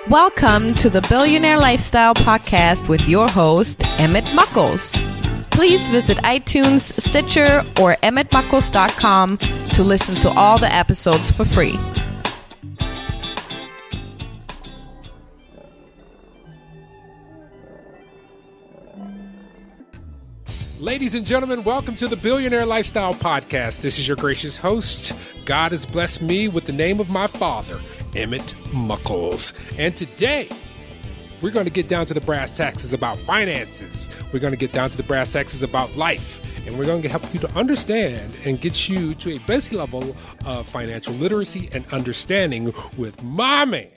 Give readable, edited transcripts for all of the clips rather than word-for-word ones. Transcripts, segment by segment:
Welcome to the Billionaire Lifestyle Podcast with your host, Emmett Muckles. Please visit iTunes, Stitcher, or emmettmuckles.com to listen to all the episodes for free. Ladies and gentlemen, welcome to the Billionaire Lifestyle Podcast. This is your gracious host. God has blessed me with the name of my father, Emmett Muckles. And today, we're going to get down to the brass tacks about finances. We're going to get down to the brass tacks about life. And we're going to help you to understand and get you to a basic level of financial literacy and understanding with my man.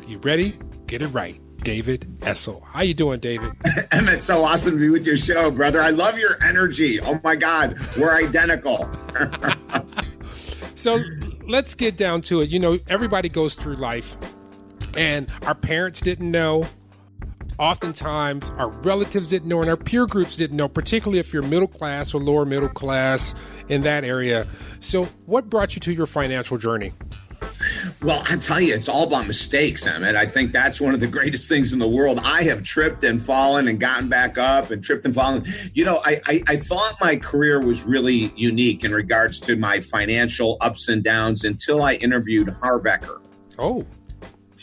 You ready? Get it right. David Essel. How you doing, David? Emmett, so awesome to be with your show, brother. I love your energy. Oh my God, we're identical. So let's get down to it. You know, everybody goes through life, and our parents didn't know. Oftentimes, our relatives didn't know, and our peer groups didn't know, particularly if you're middle class or lower middle class in that area. So what brought you to your financial journey? Well, I tell you, it's all about mistakes, Emmett. I think that's one of the greatest things in the world. I have tripped and fallen and gotten back up and tripped and fallen. You know, I thought my career was really unique in regards to my financial ups and downs until I interviewed Harv Eker. Oh.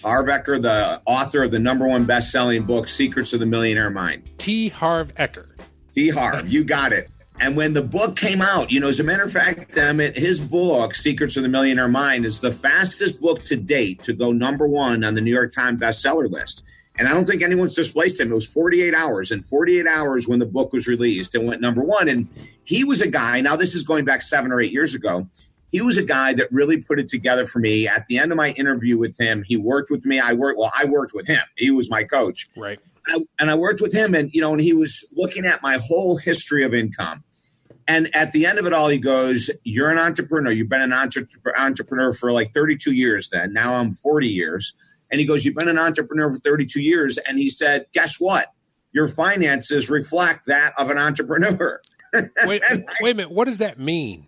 Harv Eker, the author of the #1 best-selling book, Secrets of the Millionaire Mind. T. Harv Eker. T. Harv, you got it. And when the book came out, you know, as a matter of fact, Emmett, his book, Secrets of the Millionaire Mind, is the fastest book to date to go #1 on the New York Times bestseller list. And I don't think anyone's displaced him. It was 48 hours. And 48 hours when the book was released, it went #1. And he was a guy, now this is going back 7 or 8 years ago, he was a guy that really put it together for me. At the end of my interview with him, he worked with me. I worked with him. He was my coach. Right. And I worked with him, and, you know, and he was looking at my whole history of income. And at the end of it all, he goes, you're an entrepreneur. You've been an entrepreneur for like 32 years then. Now I'm 40 years. And he goes, you've been an entrepreneur for 32 years. And he said, guess what? Your finances reflect that of an entrepreneur. Wait a minute. What does that mean?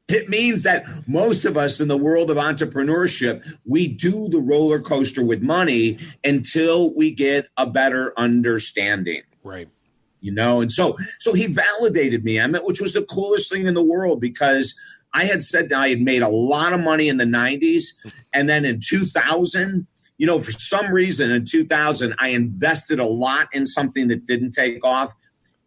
It means that most of us in the world of entrepreneurship, we do the roller coaster with money until we get a better understanding. Right. You know, and so he validated me, Emmett, which was the coolest thing in the world, because I had said that I had made a lot of money in the 90s. And then in 2000, you know, for some reason in 2000, I invested a lot in something that didn't take off.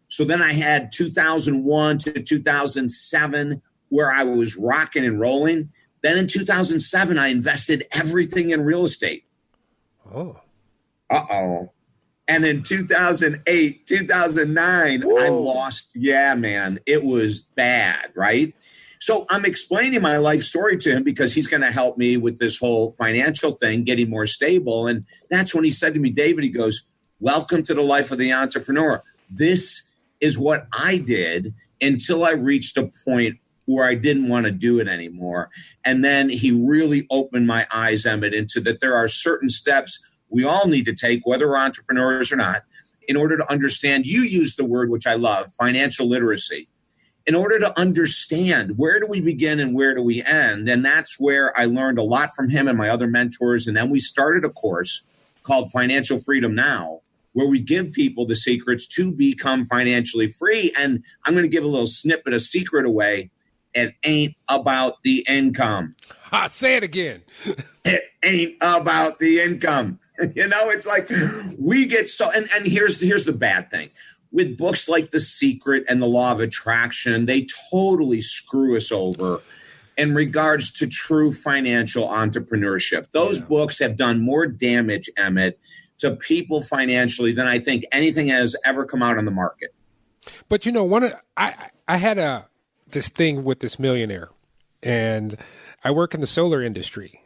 So then I had 2001 to 2007 where I was rocking and rolling. Then in 2007, I invested everything in real estate. Oh. Uh-oh. And in 2008, 2009, whoa. I lost. Yeah, man, it was bad, right? So I'm explaining my life story to him because he's going to help me with this whole financial thing, getting more stable. And that's when he said to me, David, he goes, welcome to the life of the entrepreneur. This is what I did until I reached a point where I didn't want to do it anymore. And then he really opened my eyes, Emmett, into that there are certain steps we all need to take, whether we're entrepreneurs or not, in order to understand, you use the word, which I love, financial literacy, in order to understand where do we begin and where do we end. And that's where I learned a lot from him and my other mentors. And then we started a course called Financial Freedom Now, where we give people the secrets to become financially free. And I'm going to give a little snippet, a secret away. It ain't about the income. Say it again. It ain't about the income. You know, it's like we get so, and here's the bad thing. With books like The Secret and The Law of Attraction, they totally screw us over in regards to true financial entrepreneurship. Those books have done more damage, Emmett, to people financially than I think anything has ever come out on the market. But, you know, I had this thing with this millionaire, and I work in the solar industry.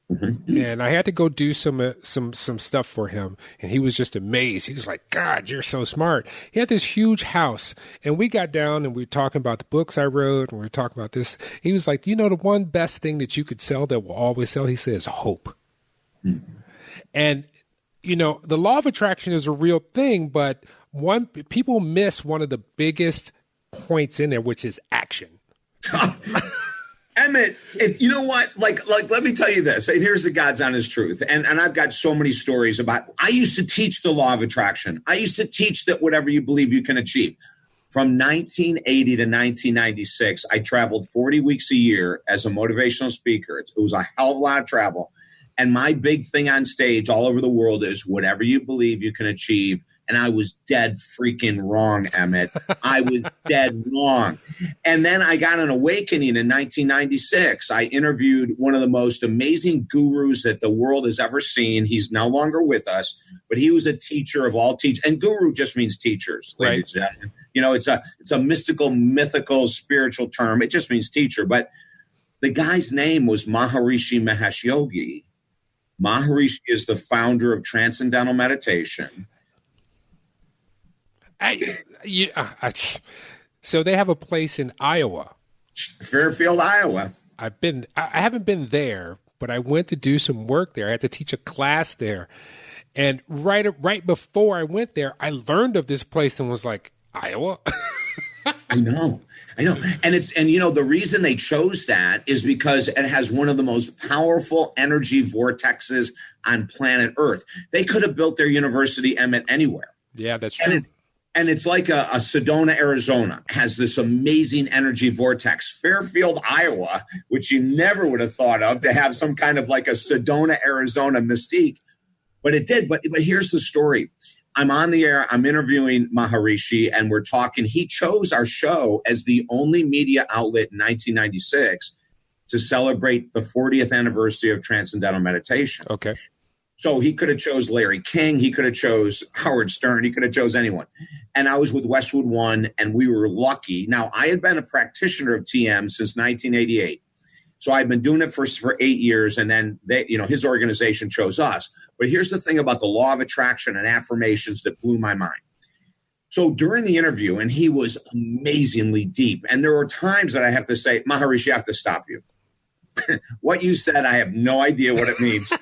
Mm-hmm. And I had to go do some stuff for him. And he was just amazed. He was like, God, you're so smart. He had this huge house. And we got down and we were talking about the books I wrote. And we were talking about this. He was like, you know, the one best thing that you could sell that will always sell, he says, hope. Mm-hmm. And, you know, the law of attraction is a real thing. But people miss one of the biggest points in there, which is action. Emmett, you know what? Like, let me tell you this. And here's the God's honest truth. And I've got so many stories about. I used to teach the law of attraction. I used to teach that whatever you believe you can achieve. From 1980 to 1996, I traveled 40 weeks a year as a motivational speaker. It was a hell of a lot of travel. And my big thing on stage all over the world is whatever you believe you can achieve. And I was dead freaking wrong, Emmett. I was dead wrong. And then I got an awakening in 1996. I interviewed one of the most amazing gurus that the world has ever seen. He's no longer with us, but he was a teacher of all teachers. And guru just means teachers, ladies and gentlemen. You know, it's a mystical, mythical, spiritual term. It just means teacher. But the guy's name was Maharishi Mahesh Yogi. Maharishi is the founder of Transcendental Meditation. So they have a place in Iowa. Fairfield, Iowa. I haven't been there, but I went to do some work there. I had to teach a class there. And right before I went there, I learned of this place and was like, Iowa? I know. And you know, the reason they chose that is because it has one of the most powerful energy vortexes on planet Earth. They could have built their university, Emmett, anywhere. Yeah, that's true. And it's like a Sedona, Arizona, has this amazing energy vortex. Fairfield, Iowa, which you never would have thought of to have some kind of like a Sedona, Arizona mystique. But it did. But here's the story. I'm on the air. I'm interviewing Maharishi, and we're talking. He chose our show as the only media outlet in 1996 to celebrate the 40th anniversary of Transcendental Meditation. Okay. So he could have chose Larry King. He could have chose Howard Stern. He could have chose anyone. And I was with Westwood One, and we were lucky. Now, I had been a practitioner of TM since 1988. So I've been doing it for 8 years, and then his organization chose us. But here's the thing about the law of attraction and affirmations that blew my mind. So during the interview, and he was amazingly deep, and there were times that I have to say, Maharishi, I have to stop you. What you said, I have no idea what it means.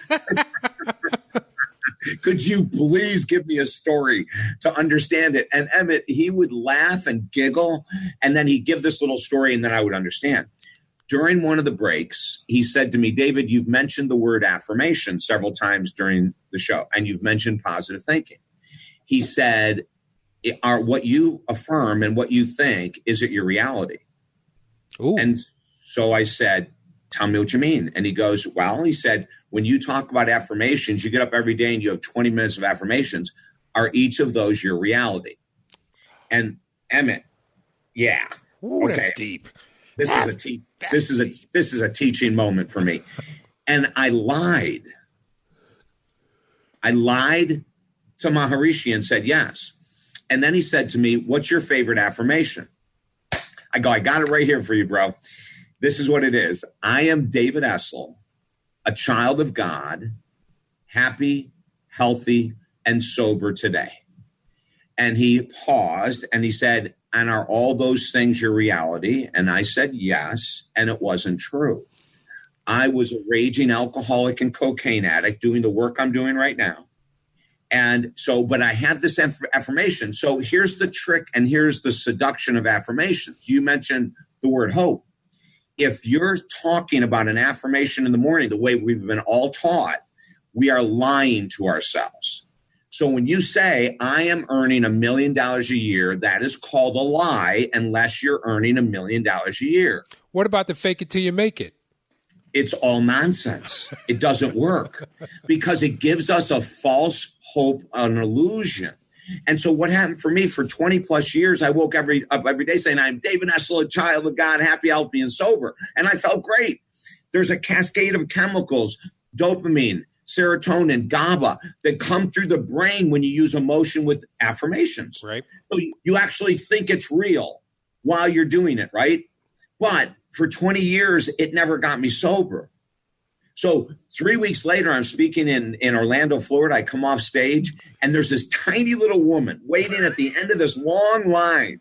Could you please give me a story to understand it? And Emmett, he would laugh and giggle, and then he'd give this little story, and then I would understand. During one of the breaks, he said to me, David, you've mentioned the word affirmation several times during the show, and you've mentioned positive thinking. He said, are what you affirm and what you think, is it your reality? Ooh. And so I said, tell me what you mean. And he goes, well, he said, when you talk about affirmations, you get up every day and you have 20 minutes of affirmations. Are each of those your reality? And Emmett, yeah. Ooh, okay. That's deep. This is a teaching moment for me. And I lied. I lied to Maharishi and said yes. And then he said to me, what's your favorite affirmation? I go, I got it right here for you, bro. This is what it is. I am David Essel, a child of God, happy, healthy, and sober today. And he paused and he said, and are all those things your reality? And I said yes, and it wasn't true. I was a raging alcoholic and cocaine addict doing the work I'm doing right now. And so, but I had this affirmation. So here's the trick and here's the seduction of affirmations. You mentioned the word hope. If you're talking about an affirmation in the morning, the way we've been all taught, we are lying to ourselves. So when you say, I am earning $1 million a year, that is called a lie unless you're earning $1 million a year. What about the fake it till you make it? It's all nonsense. It doesn't work because it gives us a false hope, an illusion. And so what happened for me for 20 plus years, I woke up every day saying, I'm David Essel, a child of God, happy, healthy, and sober. And I felt great. There's a cascade of chemicals, dopamine, serotonin, GABA, that come through the brain when you use emotion with affirmations. Right. So you actually think it's real while you're doing it, right? But for 20 years, it never got me sober. So 3 weeks later, I'm speaking in Orlando, Florida. I come off stage, and there's this tiny little woman waiting at the end of this long line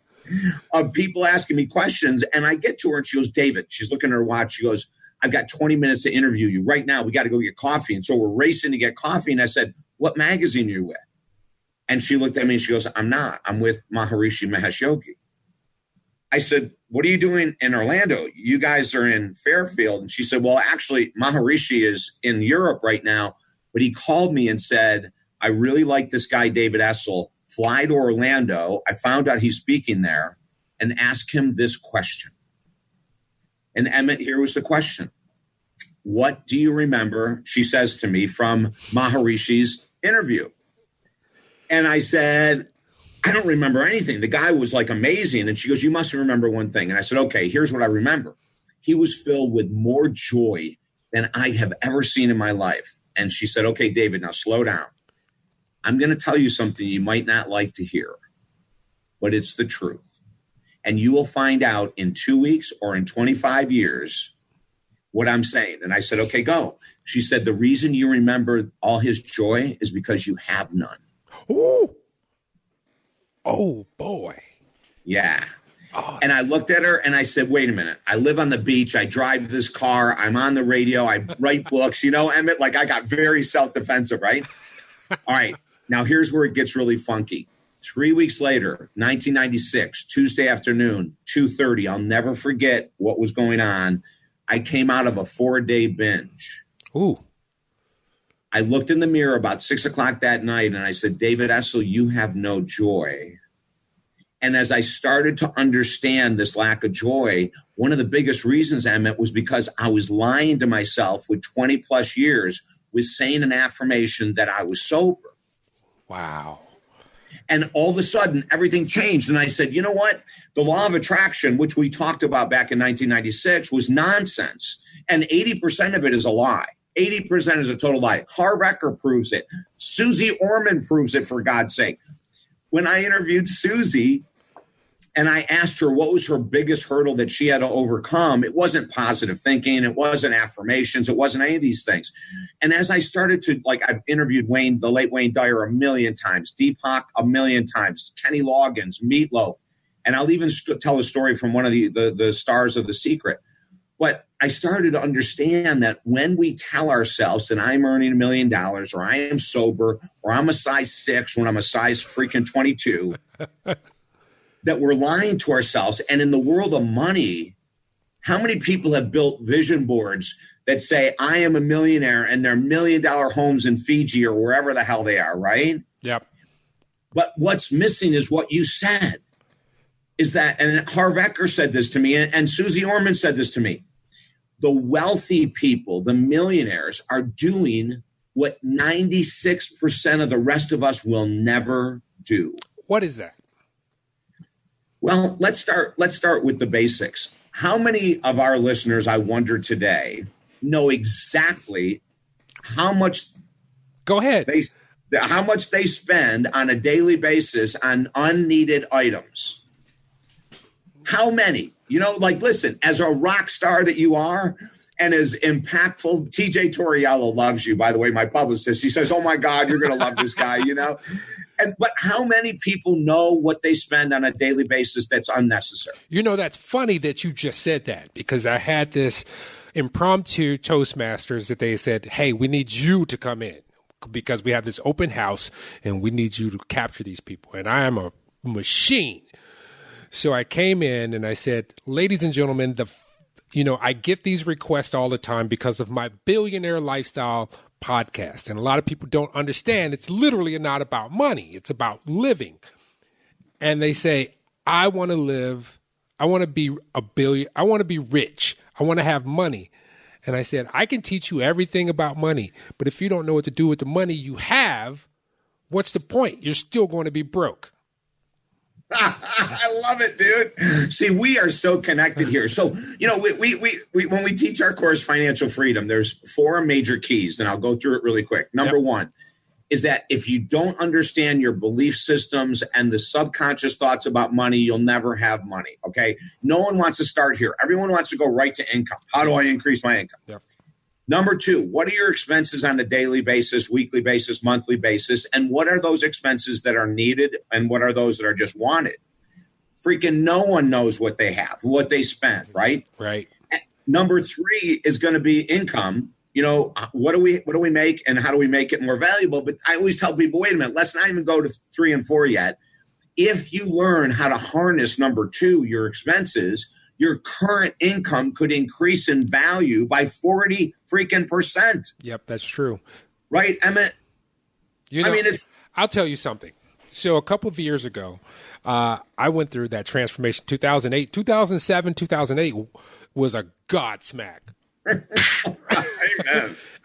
of people asking me questions. And I get to her, and she goes, David, she's looking at her watch. She goes, I've got 20 minutes to interview you right now. We got to go get coffee. And so we're racing to get coffee. And I said, what magazine are you with? And she looked at me and she goes, I'm not. I'm with Maharishi Mahesh Yogi. I said, what are you doing in Orlando? You guys are in Fairfield. And she said, well, actually, Maharishi is in Europe right now. But he called me and said, I really like this guy, David Essel. Fly to Orlando. I found out he's speaking there, and ask him this question. And Emmett, here was the question. What do you remember, she says to me, from Maharishi's interview? And I said, I don't remember anything. The guy was like amazing. And she goes, you must remember one thing. And I said, okay, here's what I remember. He was filled with more joy than I have ever seen in my life. And she said, okay, David, now slow down. I'm going to tell you something you might not like to hear, but it's the truth. And you will find out in 2 weeks or in 25 years what I'm saying. And I said, okay, go. She said, the reason you remember all his joy is because you have none. Ooh. Oh, boy. Yeah. Oh, and I looked at her and I said, wait a minute. I live on the beach. I drive this car. I'm on the radio. I write books. You know, Emmett, like I got very self-defensive, right? All right. Now here's where it gets really funky. 3 weeks later, 1996, Tuesday afternoon, 2:30. I'll never forget what was going on. I came out of a 4-day binge. Ooh. I looked in the mirror about 6 o'clock that night and I said, David Essel, you have no joy. And as I started to understand this lack of joy, one of the biggest reasons, Emmett, was because I was lying to myself with 20 plus years with saying an affirmation that I was sober. Wow. And all of a sudden, everything changed. And I said, you know what? The law of attraction, which we talked about back in 1996, was nonsense. And 80% of it is a lie. 80% is a total lie. Harv Eker proves it. Susie Orman proves it, for God's sake. When I interviewed Susie and I asked her what was her biggest hurdle that she had to overcome, it wasn't positive thinking. It wasn't affirmations. It wasn't any of these things. And as I started to, like, I've interviewed Wayne, the late Wayne Dyer, 1,000,000 times, Deepak 1,000,000 times, Kenny Loggins, Meatloaf. And I'll even tell a story from one of the stars of The Secret. But I started to understand that when we tell ourselves that I'm earning $1 million or I am sober or I'm a size 6 when I'm a size freaking 22, that we're lying to ourselves. And in the world of money, how many people have built vision boards that say, I am a millionaire, and they're $1 million homes in Fiji or wherever the hell they are, right? Yep. But what's missing is what you said. Is that, and Harv Eker said this to me, and Susie Orman said this to me. The wealthy people, the millionaires, are doing what 96% of the rest of us will never do. What is that? Well, let's start with the basics. How many of our listeners, I wonder today, know exactly how much how much they spend on a daily basis on unneeded items? How many? You know, like, listen, as a rock star that you are and as impactful, TJ Torriello loves you, by the way, my publicist. He says, oh, my God, you're going to love this guy, you know. But how many people know what they spend on a daily basis that's unnecessary? You know, that's funny that you just said that, because I had this impromptu Toastmasters that they said, hey, we need you to come in because we have this open house and we need you to capture these people. And I am a machine. So I came in and I said, ladies and gentlemen, I get these requests all the time because of my Billionaire Lifestyle podcast. And a lot of people don't understand it's literally not about money. It's about living. And they say, I want to live. I want to be I want to be rich. I want to have money. And I said, I can teach you everything about money. But if you don't know what to do with the money you have, what's the point? You're still going to be broke. I love it, dude. See, we are so connected here. So, you know, we when we teach our course, Financial Freedom, there's 4 major keys, and I'll go through it really quick. Number one is that if you don't understand your belief systems and the subconscious thoughts about money, you'll never have money, okay? No one wants to start here. Everyone wants to go right to income. How do I increase my income? Yep. Number 2, what are your expenses on a daily basis, weekly basis, monthly basis? And what are those expenses that are needed and what are those that are just wanted? Freaking no one knows what they have, what they spend, right? Right. Number 3 is going to be income. You know, what do we make and how do we make it more valuable? But I always tell people, wait a minute, let's not even go to 3 and 4 yet. if you learn how to harness, number two, your expenses, your current income could increase in value by 40 freaking %. Yep, that's true. Right, Emmett? You know, I'll tell you something. So a couple of years ago, I went through that transformation. 2008, 2007, 2008 was a Godsmack. Amen.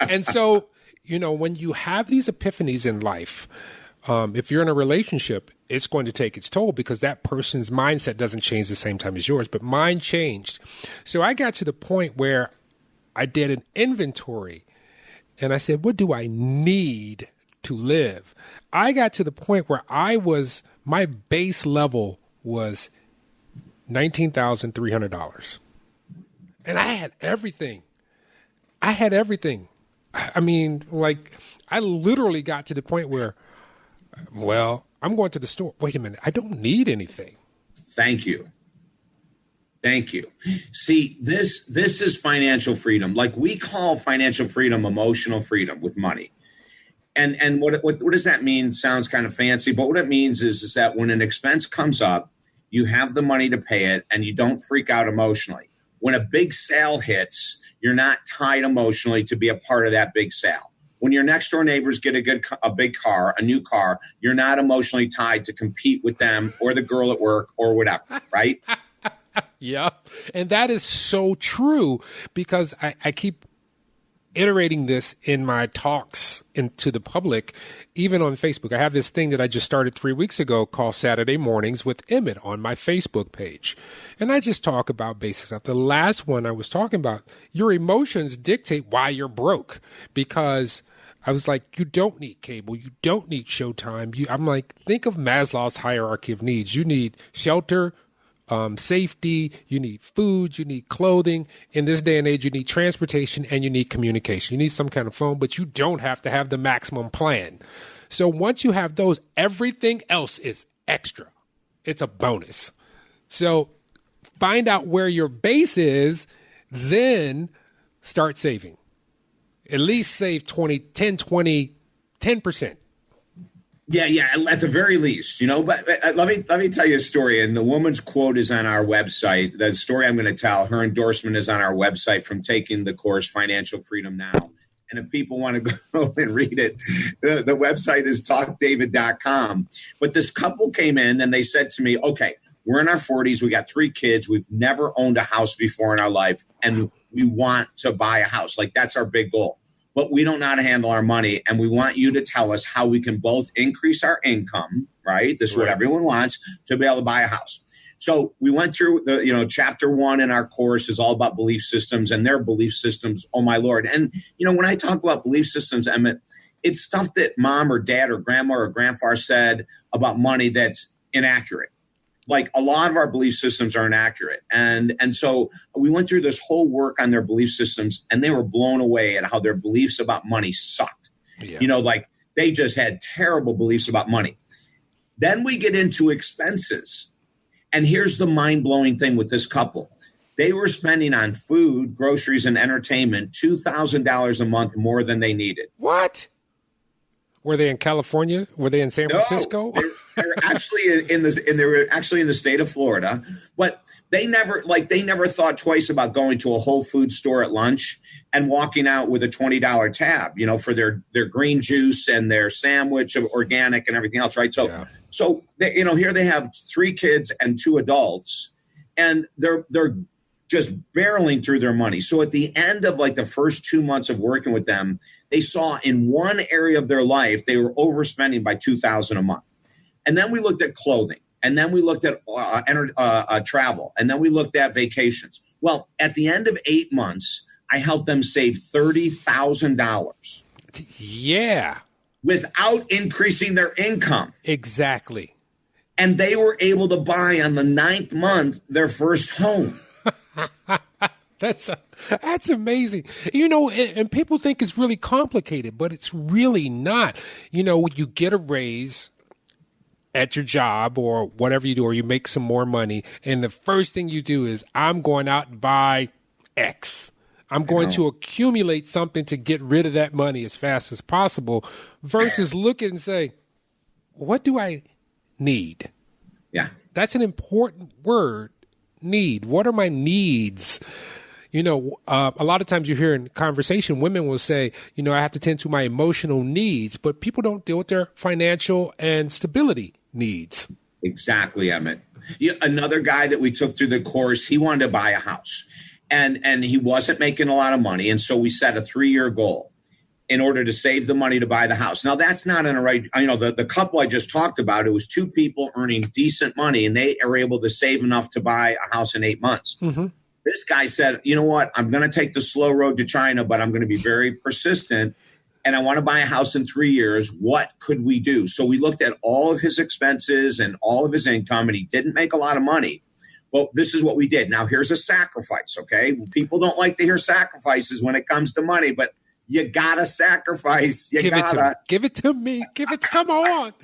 And so, you know, when you have these epiphanies in life, if you're in a relationship, it's going to take its toll because that person's mindset doesn't change the same time as yours, but mine changed. So I got to the point where I did an inventory and I said, what do I need to live? I got to the point where my base level was $19,300. And I had everything. I mean, like, I literally got to the point where, well, I'm going to the store. Wait a minute. I don't need anything. Thank you. See, this is financial freedom. Like, we call financial freedom emotional freedom with money. And what does that mean? Sounds kind of fancy, but what it means is that when an expense comes up, you have the money to pay it and you don't freak out emotionally. When a big sale hits, you're not tied emotionally to be a part of that big sale. When your next door neighbors get a big car, a new car, you're not emotionally tied to compete with them or the girl at work or whatever, right? Yeah. And that is so true because I keep iterating this in my talks to the public, even on Facebook. I have this thing that I just started 3 weeks ago called Saturday Mornings with Emmett on my Facebook page. And I just talk about basic stuff. The last one I was talking about, your emotions dictate why you're broke, because I was like, you don't need cable. You don't need Showtime. I'm like, think of Maslow's hierarchy of needs. You need shelter, safety, you need food, you need clothing. In this day and age, you need transportation and you need communication. You need some kind of phone, but you don't have to have the maximum plan. So once you have those, everything else is extra. It's a bonus. So find out where your base is, then start saving. At least save 10%. Yeah, at the very least, you know, but let me tell you a story. And the woman's quote is on our website. The story I'm going to tell, her endorsement is on our website from taking the course Financial Freedom Now. And if people want to go and read it, the website is talkdavid.com. But this couple came in and they said to me, okay, we're in our 40s. We got 3 kids. We've never owned a house before in our life. And we want to buy a house. Like, that's our big goal. But we don't know how to handle our money, and we want you to tell us how we can both increase our income, right? This is what everyone wants, to be able to buy a house. So we went through chapter 1 in our course is all about belief systems and their belief systems. Oh, my Lord. And, when I talk about belief systems, Emmett, it's stuff that mom or dad or grandma or grandfather said about money that's inaccurate. Like, a lot of our belief systems are inaccurate. And so we went through this whole work on their belief systems, and they were blown away at how their beliefs about money sucked. Yeah. Like, they just had terrible beliefs about money. Then we get into expenses. And here's the mind-blowing thing with this couple. They were spending on food, groceries, and entertainment $2,000 a month more than they needed. What? Were they in California? Were they in San Francisco? They were actually in the state of Florida, but they never thought twice about going to a Whole Foods store at lunch and walking out with a $20 tab, for their green juice and their sandwich of organic and everything else, right? So they, here they have 3 kids and 2 adults, and they're just barreling through their money. So at the end of like the first 2 months of working with them, they saw in one area of their life they were overspending by $2,000 a month. And then we looked at clothing, and then we looked at travel, and then we looked at vacations. Well, at the end of 8 months, I helped them save $30,000. Yeah. Without increasing their income. Exactly. And they were able to buy on the 9th month their first home. That's amazing. And people think it's really complicated, but it's really not. When you get a raise at your job or whatever you do, or you make some more money, and the first thing you do is, I'm going out and buy X. I'm going to accumulate something to get rid of that money as fast as possible, versus look at and say, what do I need? Yeah. That's an important word, need. What are my needs? A lot of times you hear in conversation, women will say, I have to tend to my emotional needs, but people don't deal with their financial and stability needs. Exactly, Emmett. Another guy that we took through the course, he wanted to buy a house and he wasn't making a lot of money. And so we set a 3-year goal in order to save the money to buy the house. Now, that's not in a right, the couple I just talked about, it was 2 people earning decent money and they are able to save enough to buy a house in 8 months. Mm-hmm. This guy said, you know what, I'm going to take the slow road to China, but I'm going to be very persistent and I want to buy a house in 3 years. What could we do? So we looked at all of his expenses and all of his income, and he didn't make a lot of money. Well, this is what we did. Now, here's a sacrifice, okay? People don't like to hear sacrifices when it comes to money, but you got to sacrifice. Give it to me. Come on.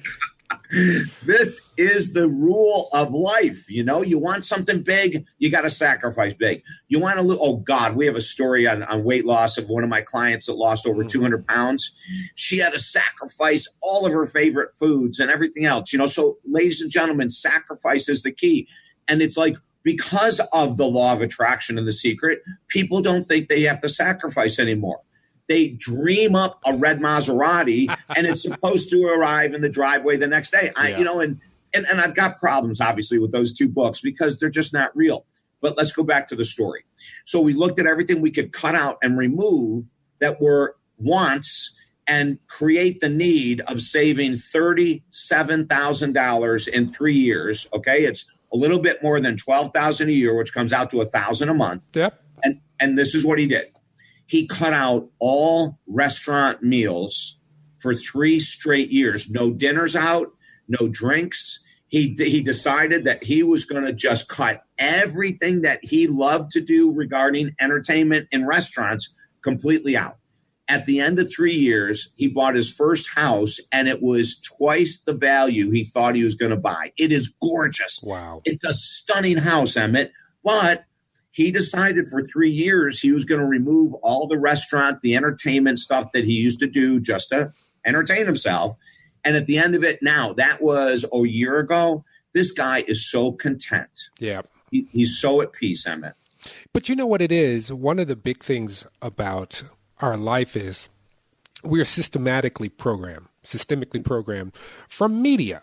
This is the rule of life. You want something big, you got to sacrifice big. You want to, oh God, we have a story on weight loss of one of my clients that lost over 200 pounds. She had to sacrifice all of her favorite foods and everything else, so ladies and gentlemen, sacrifice is the key. And it's like, because of the law of attraction and The Secret, people don't think they have to sacrifice anymore. They dream up a red Maserati and it's supposed to arrive in the driveway the next day. And I've got problems, obviously, with those 2 books because they're just not real. But let's go back to the story. So we looked at everything we could cut out and remove that were wants and create the need of saving $37,000 in 3 years. Okay, it's a little bit more than $12,000 a year, which comes out to $1,000 a month. Yep. And this is what he did. He cut out all restaurant meals for 3 straight years. No dinners out, no drinks. He decided that he was going to just cut everything that he loved to do regarding entertainment in restaurants completely out. At the end of 3 years, he bought his first house, and it was twice the value he thought he was going to buy. It is gorgeous. Wow. It's a stunning house, Emmett. But he decided for 3 years he was going to remove all the restaurant, the entertainment stuff that he used to do just to entertain himself. And at the end of it, now, that was a year ago, this guy is so content. Yeah. He's so at peace, Emmett. But you know what it is? One of the big things about our life is we're systemically programmed from media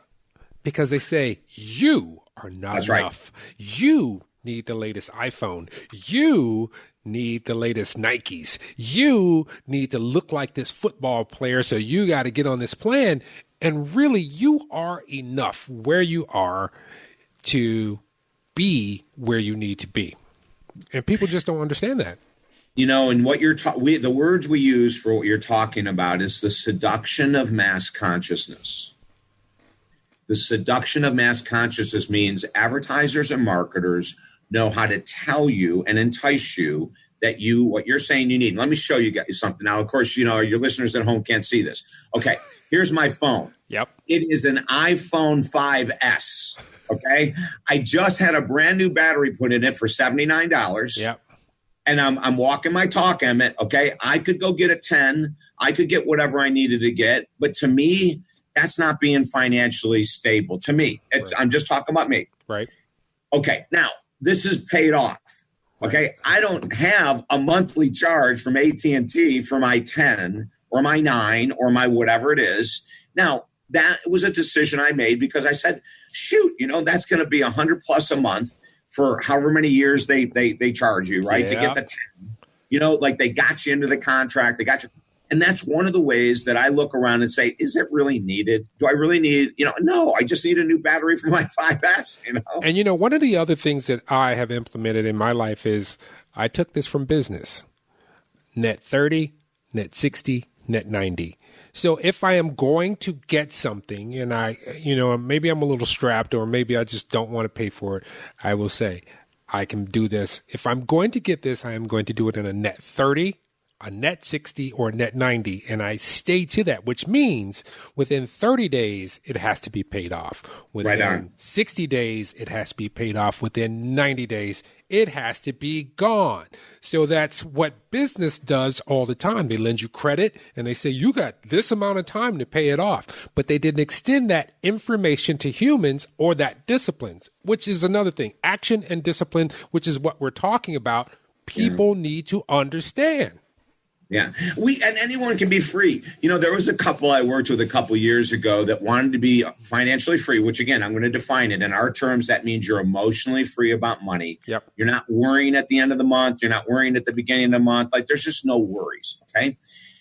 because they say, you are not That's enough. Right. You need the latest iPhone. You need the latest Nikes. You need to look like this football player, so you got to get on this plan. And really, you are enough where you are to be where you need to be. And people just don't understand that. And what the words we use for what you're talking about is the seduction of mass consciousness. The seduction of mass consciousness means advertisers and marketers know how to tell you and entice you that what you're saying you need. Let me show you guys something. Now, of course, your listeners at home can't see this. Okay, here's my phone. Yep. It is an iPhone 5S. Okay, I just had a brand new battery put in it for $79. Yep. And I'm walking my talk, Emmett. Okay, I could go get a 10. I could get whatever I needed to get. But to me, that's not being financially stable. To me, Right. I'm just talking about me. Right. Okay, now this is paid off. Okay, right. I don't have a monthly charge from AT&T for my 10 or my 9 or my whatever it is. Now, that was a decision I made because I said, shoot, that's going to be $100+ a month for however many years they charge you, right? Yeah. To get the 10. Like they got you into the contract, they got you. And that's one of the ways that I look around and say, is it really needed? Do I really need, no, I just need a new battery for my 5S, And, one of the other things that I have implemented in my life is I took this from business. Net 30, net 60, net 90. So if I am going to get something and maybe I'm a little strapped or maybe I just don't want to pay for it, I will say, I can do this. If I'm going to get this, I am going to do it in a net 30. a net 60 or a net 90, and I stay to that, which means within 30 days, it has to be paid off. Within 60 days, it has to be paid off. Within 90 days, it has to be gone. So that's what business does all the time. They lend you credit and they say, you got this amount of time to pay it off. But they didn't extend that information to humans or that disciplines, which is another thing. Action and discipline, which is what we're talking about. People need to understand. Yeah. And anyone can be free. There was a couple I worked with a couple years ago that wanted to be financially free, which again, I'm going to define it. In our terms, that means you're emotionally free about money. Yep. You're not worrying at the end of the month. You're not worrying at the beginning of the month. Like there's just no worries. Okay.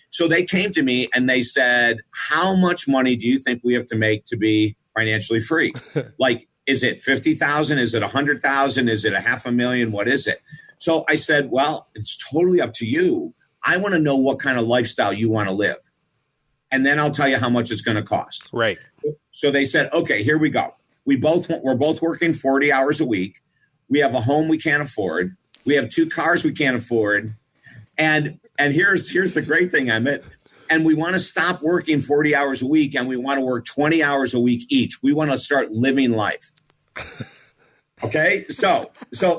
So they came to me and they said, how much money do you think we have to make to be financially free? Like, is it 50,000? Is it 100,000? Is it $500,000? What is it? So I said, well, it's totally up to you. I want to know what kind of lifestyle you want to live. And then I'll tell you how much it's going to cost. Right. So they said, okay, here we go. We're both working 40 hours a week. We have a home we can't afford. We have 2 cars we can't afford. And here's the great thing, Emmett. And we want to stop working 40 hours a week and we want to work 20 hours a week each. We want to start living life. Okay. So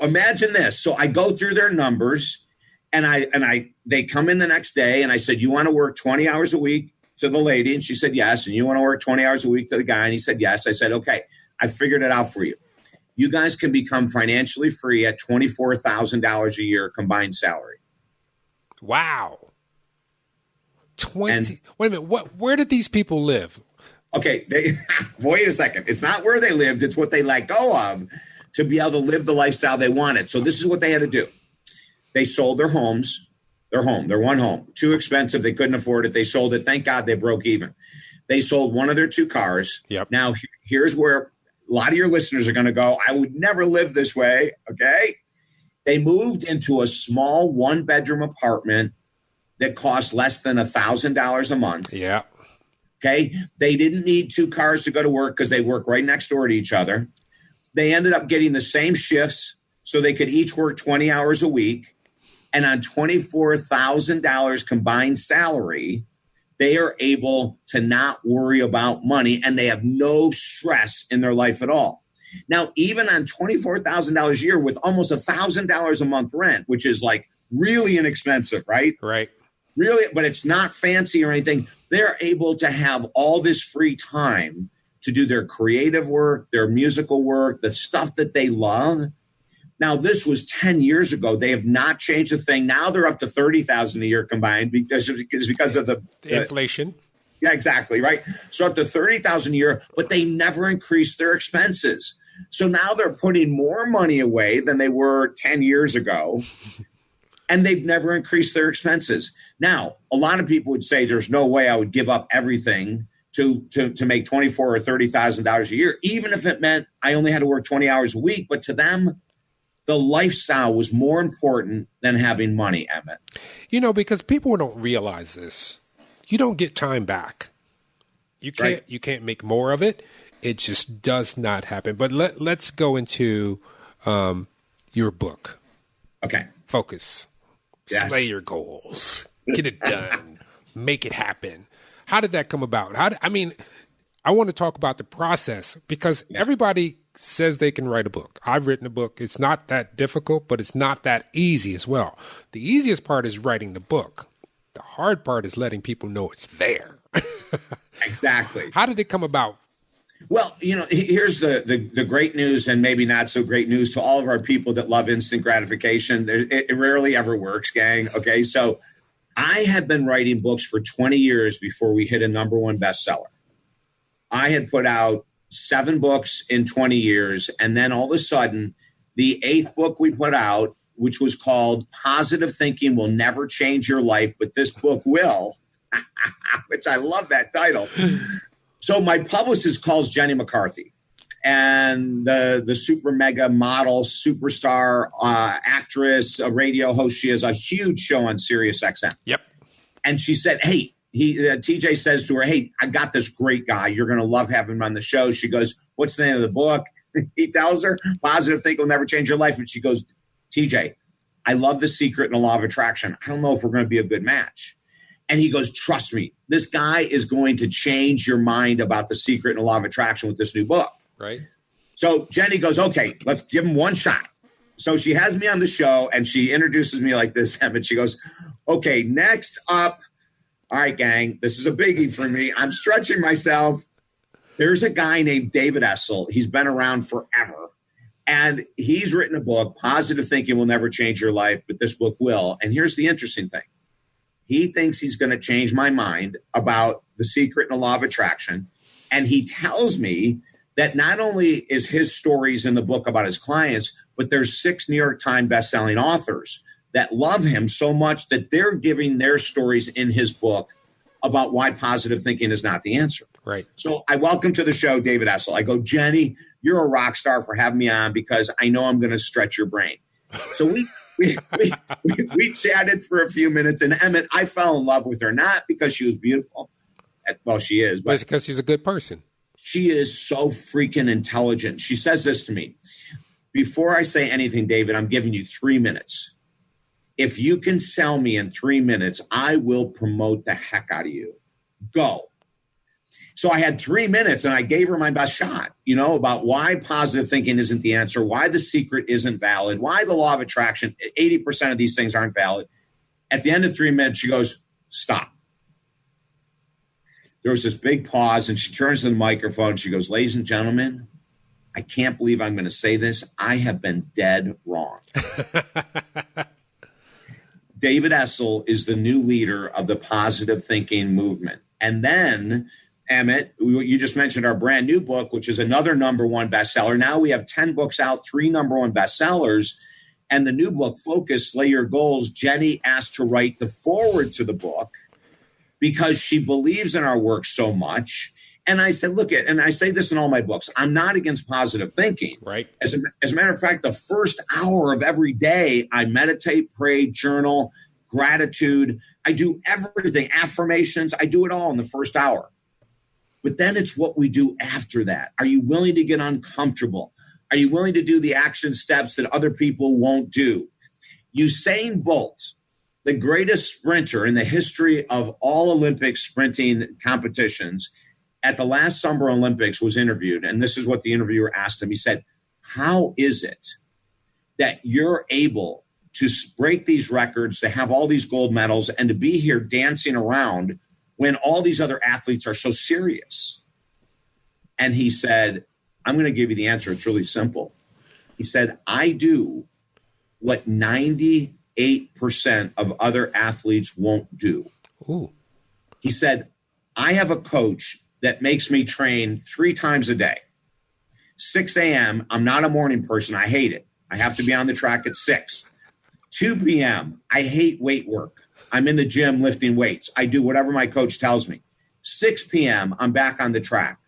imagine this. So I go through their numbers. And they come in the next day and I said, you want to work 20 hours a week to the lady? And she said, yes. And you want to work 20 hours a week to the guy? And he said, yes. I said, okay, I figured it out for you. You guys can become financially free at $24,000 a year combined salary. Wow. Wait a minute. Where did these people live? Okay. Wait a second. It's not where they lived. It's what they let go of to be able to live the lifestyle they wanted. So this is what they had to do. They sold their homes, their one home, too expensive. They couldn't afford it. They sold it. Thank God they broke even. They sold one of their 2 cars. Yep. Now, here's where a lot of your listeners are going to go, I would never live this way. Okay. They moved into a small 1-bedroom apartment that cost less than $1,000 a month. Yeah. Okay. They didn't need 2 cars to go to work because they work right next door to each other. They ended up getting the same shifts so they could each work 20 hours a week. And on $24,000 combined salary, they are able to not worry about money and they have no stress in their life at all. Now, even on $24,000 a year with almost $1,000 a month rent, which is like really inexpensive, right? Right. Really, but it's not fancy or anything. They're able to have all this free time to do their creative work, their musical work, the stuff that they love. Now, this was 10 years ago. They have not changed a thing. Now they're up to $30,000 a year combined because of the inflation. Yeah, exactly. Right. So up to $30,000 a year, but they never increased their expenses. So now they're putting more money away than they were 10 years ago. And they've never increased their expenses. Now, a lot of people would say there's no way I would give up everything to make $24,000 or $30,000 a year, even if it meant I only had to work 20 hours a week. But to them, the lifestyle was more important than having money, Emmett. Because people don't realize this. You don't get time back. You can't make more of it. It just does not happen. But let's go into your book. Okay. Focus. Yes. Slay your goals. Get it done. Make it happen. How did that come about? I want to talk about the process because everybody says they can write a book. I've written a book. It's not that difficult, but it's not that easy as well. The easiest part is writing the book. The hard part is letting people know it's there. Exactly. How did it come about? Well, here's the great news and maybe not so great news to all of our people that love instant gratification. It rarely ever works, gang. Okay, so I had been writing books for 20 years before we hit a #1 bestseller. I had put out 7 books in 20 years. And then all of a sudden, the 8th book we put out, which was called Positive Thinking Will Never Change Your Life, but This Book Will, which I love that title. So my publicist calls Jenny McCarthy, and the super mega model, superstar, actress, a radio host. She has a huge show on Sirius XM. Yep. And she said, hey, TJ says to her, hey, I got this great guy. You're going to love having him on the show. She goes, what's the name of the book? He tells her, Positive Think Will Never Change Your Life. And she goes, TJ, I love The Secret and the Law of Attraction. I don't know if we're going to be a good match. And he goes, trust me, this guy is going to change your mind about The Secret and the Law of Attraction with this new book. Right. So Jenny goes, okay, let's give him one shot. So she has me on the show and she introduces me like this, and she goes, okay, next up. All right, gang, this is a biggie for me. I'm stretching myself. There's a guy named David Essel. He's been around forever. And he's written a book, Positive Thinking Will Never Change Your Life, but this book will. And here's the interesting thing. He thinks he's going to change my mind about The Secret and the Law of Attraction. And he tells me that not only is his stories in the book about his clients, but there's 6 New York Times bestselling authors that love him so much that they're giving their stories in his book about why positive thinking is not the answer. Right. So I welcome to the show David Essel. I go, Jenny, you're a rock star for having me on because I know I'm going to stretch your brain. So we chatted for a few minutes, and Emmett, I fell in love with her, not because she was beautiful. Well, she is. But it's because she's a good person. She is so freaking intelligent. She says this to me. Before I say anything, David, I'm giving you 3 minutes. If you can sell me in 3 minutes, I will promote the heck out of you. Go. So I had 3 minutes and I gave her my best shot, about why positive thinking isn't the answer, why The Secret isn't valid, why the law of attraction, 80% of these things aren't valid. At the end of 3 minutes, she goes, stop. There was this big pause and she turns to the microphone. She goes, ladies and gentlemen, I can't believe I'm going to say this. I have been dead wrong. David Essel is the new leader of the positive thinking movement. And then, Emmett, you just mentioned our brand new book, which is another #1 bestseller. Now we have 10 books out, 3 #1 bestsellers. And the new book, Focus, Slay Your Goals, Jenny asked to write the foreword to the book because she believes in our work so much. And I said, look, and I say this in all my books, I'm not against positive thinking. Right. As a matter of fact, the first hour of every day, I meditate, pray, journal, gratitude. I do everything, affirmations. I do it all in the first hour. But then it's what we do after that. Are you willing to get uncomfortable? Are you willing to do the action steps that other people won't do? Usain Bolt, the greatest sprinter in the history of all Olympic sprinting competitions, at the last Summer Olympics was interviewed, and this is what the interviewer asked him. He said, how is it that you're able to break these records, to have all these gold medals, and to be here dancing around when all these other athletes are so serious? And he said, I'm going to give you the answer. It's really simple. He said, I do what 98% of other athletes won't do. Ooh. He said, I have a coach that makes me train 3 times a day. 6 a.m., I'm not a morning person. I hate it. I have to be on the track at 6. 2 p.m., I hate weight work. I'm in the gym lifting weights. I do whatever my coach tells me. 6 p.m., I'm back on the track.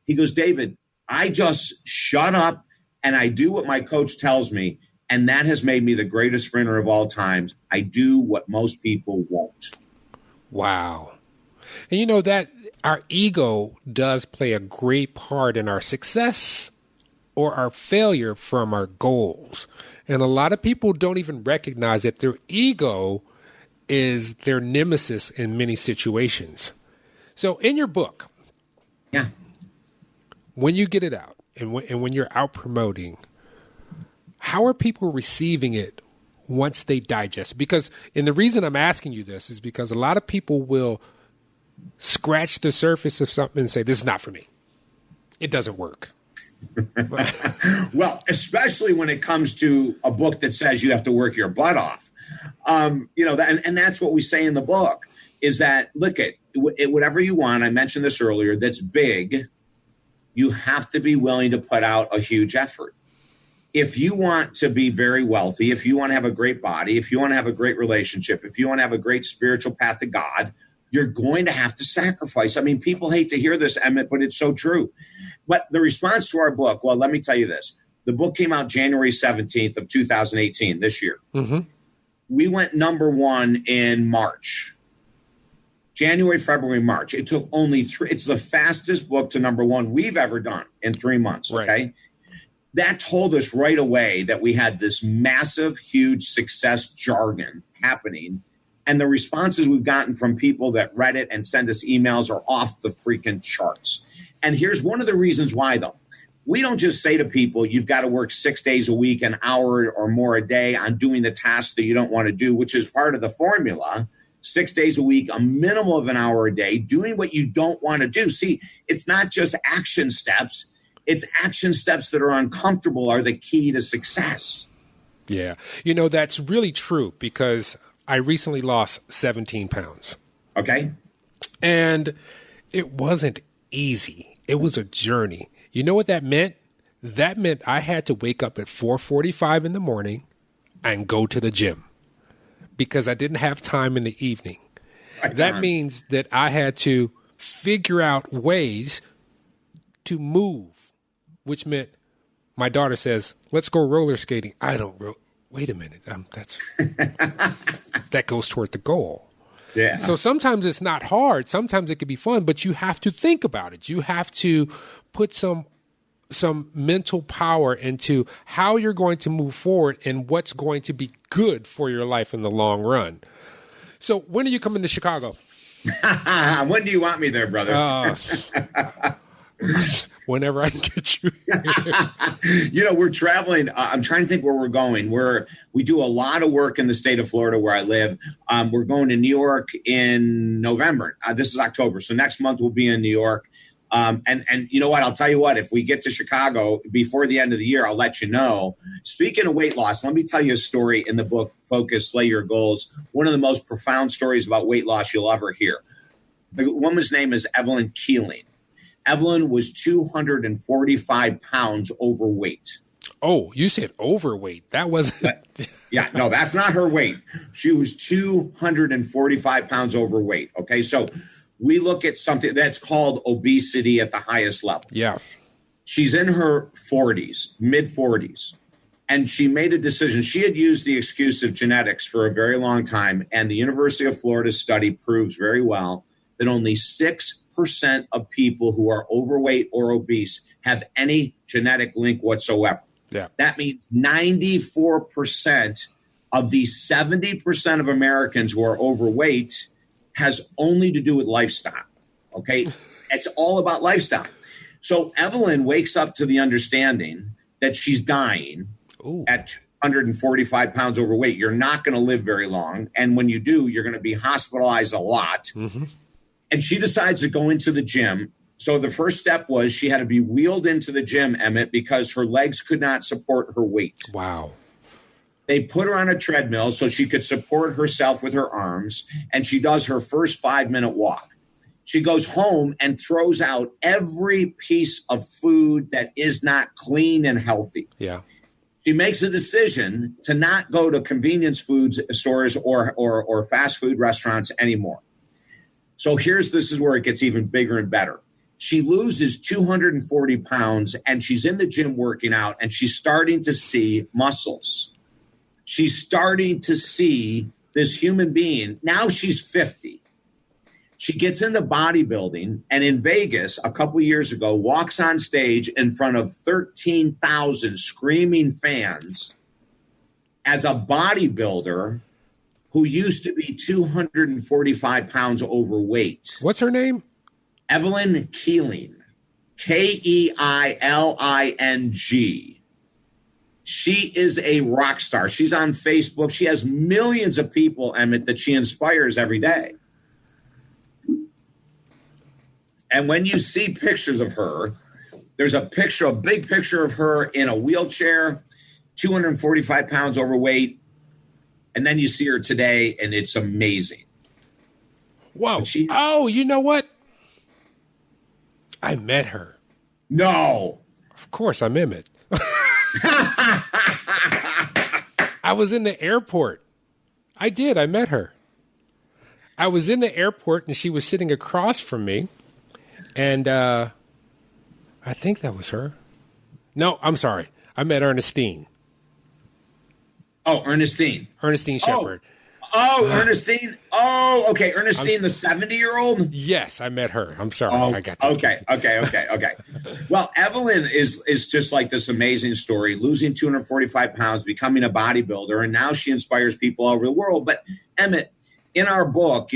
He goes, David, I just shut up and I do what my coach tells me, and that has made me the greatest sprinter of all times. I do what most people won't. Wow. And that our ego does play a great part in our success or our failure from our goals. And a lot of people don't even recognize that their ego is their nemesis in many situations. So in your book, yeah, when you get it out and when you're out promoting, how are people receiving it once they digest? And the reason I'm asking you this is because a lot of people will scratch the surface of something and say, this is not for me. It doesn't work. Well, especially when it comes to a book that says you have to work your butt off. And that's what we say in the book is that, look at whatever you want. I mentioned this earlier, that's big. You have to be willing to put out a huge effort. If you want to be very wealthy, if you want to have a great body, if you want to have a great relationship, if you want to have a great spiritual path to God, you're going to have to sacrifice. I mean, people hate to hear this, Emmett, but it's so true. But the response to our book, well, let me tell you this. The book came out January 17th of 2018, this year. Mm-hmm. We went #1 in March. January, February, March. It took only 3. It's the fastest book to #1 we've ever done in 3 months, okay? Right. that told us right away that we had this massive, huge success jargon happening. And the responses we've gotten from people that read it and send us emails are off the freaking charts. And here's one of the reasons why, though. We don't just say to people, you've got to work 6 days a week, an hour or more a day on doing the tasks that you don't want to do, which is part of the formula. 6 days a week, a minimum of an hour a day, doing what you don't want to do. See, it's not just action steps. It's action steps that are uncomfortable are the key to success. Yeah. You know, that's really true because I recently lost 17 pounds. Okay. And it wasn't easy. It was a journey. You know what that meant? That meant I had to wake up at 4:45 in the morning and go to the gym because I didn't have time in the evening. That means that I had to figure out ways to move, which meant my daughter says, let's go roller skating. I don't wait a minute. That goes toward the goal. Yeah. So sometimes it's not hard. Sometimes it can be fun, but you have to think about it. You have to put some mental power into how you're going to move forward and what's going to be good for your life in the long run. So when are you coming to Chicago? When do you want me there, brother? Whenever I can get you. You know, we're traveling. I'm trying to think where we're going. We do a lot of work in the state of Florida where I live. We're going to New York in November. This is October. So next month we'll be in New York. And you know what? I'll tell you what, if we get to Chicago before the end of the year, I'll let you know. Speaking of weight loss, let me tell you a story in the book, Focus, Slay Your Goals. One of the most profound stories about weight loss you'll ever hear. The woman's name is Evelyn Keeling. Evelyn was 245 pounds overweight. Oh, you said overweight. That wasn't. Yeah, no, that's not her weight. She was 245 pounds overweight. Okay, so we look at something that's called obesity at the highest level. Yeah. She's in her 40s, mid 40s, and she made a decision. She had used the excuse of genetics for a very long time, and the University of Florida study proves very well that only 6% of people who are overweight or obese have any genetic link whatsoever. Yeah. That means 94% of the 70% of Americans who are overweight has only to do with lifestyle. Okay. It's all about lifestyle. So Evelyn wakes up to the understanding that she's dying at 145 pounds overweight. You're not going to live very long. And when you do, you're going to be hospitalized a lot. Mm-hmm. And she decides to go into the gym. So the first step was she had to be wheeled into the gym, Emmett, because her legs could not support her weight. Wow. They put her on a treadmill so she could support herself with her arms, and she does her first 5-minute walk. She goes home and throws out every piece of food that is not clean and healthy. Yeah. She makes a decision to not go to convenience food stores or fast food restaurants anymore. So this is where it gets even bigger and better. She loses 240 pounds, and she's in the gym working out, and she's starting to see muscles. She's starting to see this human being. Now she's 50. She gets into bodybuilding, and in Vegas a couple years ago, walks on stage in front of 13,000 screaming fans as a bodybuilder who used to be 245 pounds overweight. What's her name? Evelyn Keeling. Keiling. She is a rock star. She's on Facebook. She has millions of people, Emmett, that she inspires every day. And when you see pictures of her, there's a big picture of her in a wheelchair, 245 pounds overweight. And then you see her today, and it's amazing. Whoa. You know what? I met her. No. Of course, I'm Emmett. I was in the airport. I did. I met her. I was in the airport, and she was sitting across from me. And I think that was her. No, I'm sorry. I met Ernestine. Oh, Ernestine. Ernestine Shepherd. Ernestine. Oh, okay. Ernestine, the 70-year-old? Yes, I met her. I'm sorry. Oh, I got that. Okay. Well, Evelyn is just like this amazing story, losing 245 pounds, becoming a bodybuilder, and now she inspires people all over the world. But Emmett, in our book,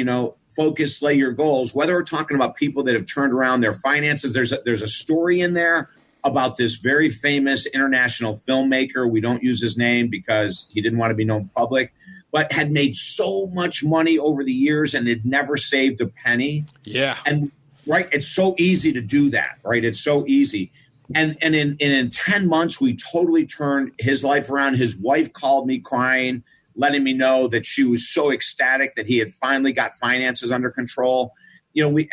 Focus, Slay Your Goals, whether we're talking about people that have turned around their finances, there's a story in there about this very famous international filmmaker. We don't use his name because he didn't want to be known public, but had made so much money over the years and had never saved a penny. Yeah. And right, it's so easy to do that, right? It's so easy. And in 10 months, we totally turned his life around. His wife called me crying, letting me know that she was so ecstatic that he had finally got finances under control. We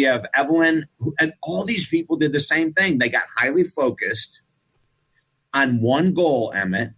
have Evelyn, and all these people did the same thing. They got highly focused on one goal, Emmett.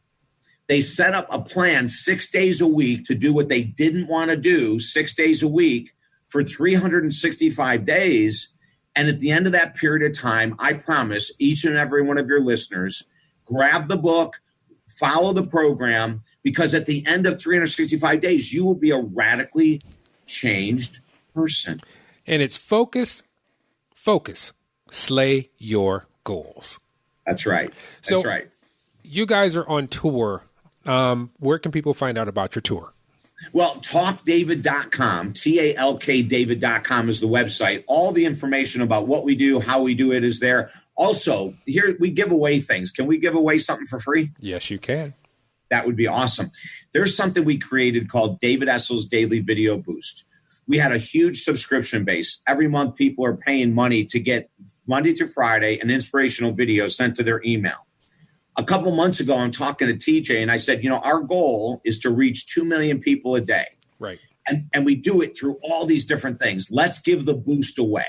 They set up a plan 6 days a week to do what they didn't want to do 6 days a week for 365 days. And at the end of that period of time, I promise each and every one of your listeners, grab the book, follow the program, because at the end of 365 days, you will be a radically changed person. And it's focus, slay your goals. That's right. That's right. You guys are on tour. Where can people find out about your tour? Well, talkdavid.com, TALKdavid.com is the website. All the information about what we do, how we do it is there. Also, here we give away things. Can we give away something for free? Yes, you can. That would be awesome. There's something we created called David Essel's Daily Video Boost. We had a huge subscription base. Every month, people are paying money to get Monday through Friday an inspirational video sent to their email. A couple months ago, I'm talking to TJ, and I said, our goal is to reach 2 million people a day. Right. And we do it through all these different things. Let's give the boost away.